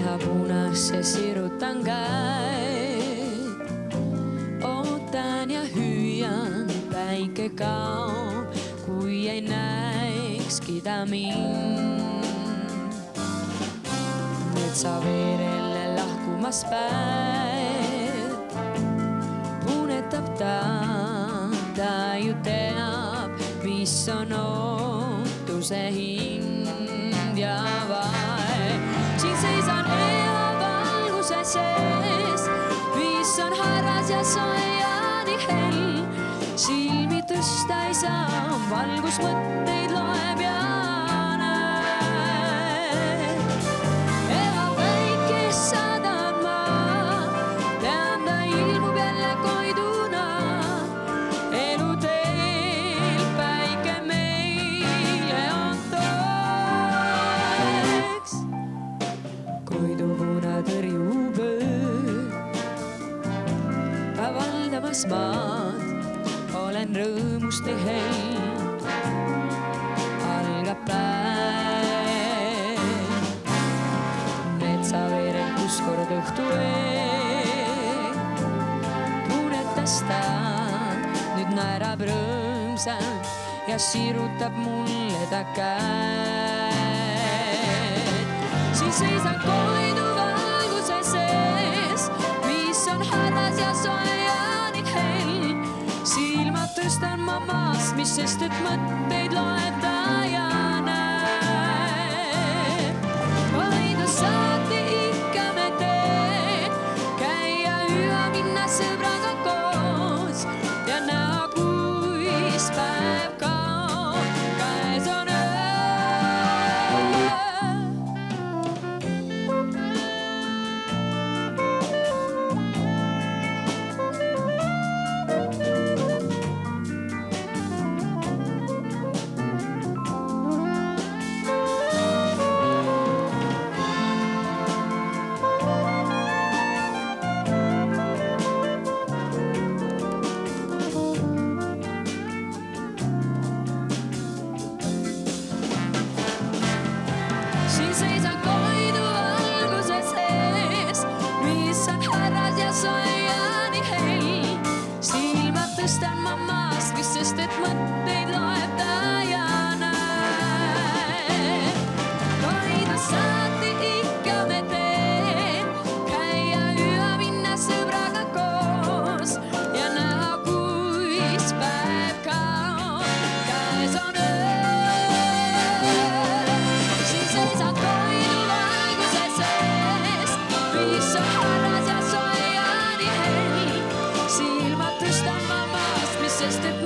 keha punas ja sirutan käed. Ootan ja hüüan, päike kaob, kui ei näekski ta mind. Metsa veerele lahkumas päev, punetab ta ju teab, mis on ootuse hind ja vaev. Siin seisan hea valguse sees, mis on harras ja soe ja nii hell. Silmi tõsta ei saa, valgus mõtteid loeb ja näeb. Ega päikest saadan ma, tean ta ilmub jälle koiduna. Elu teel päike meile on toeks. Koidu kuna tõrjub öö, ka valdamas maad, olen rõõmust nii hell, algab päev. Metsa veerel kus kord õhtu eeg, tunetas ta, nüüd naerab rõõmsalt ja sirutab mulle ta käed. Siin seisan koidu valguse sees, mis on harras ja soe ja nii hell. Silmad tõstan ma maast, mis sest et mõtteid loeb ta ja näeb. Vaida saati ikka me teed, käia üha minna sõbraga koos ja näha, kuis päev kaob, käes on öö. Siin seisan koidu valguse sees, mis on harras ja soe ja nii hell. Silmad tõstan ma maast, mis sest et mõtteid loeb ta ja näeb. Koidu saati ikka me teed, käia üha minna sõbraga koos ja näha, kuis päev kaob, käes on öö. Seisan koidu valguse sees, mis on harras ja soe ja nii hell. Silmad tõstan ma maast, mis sest et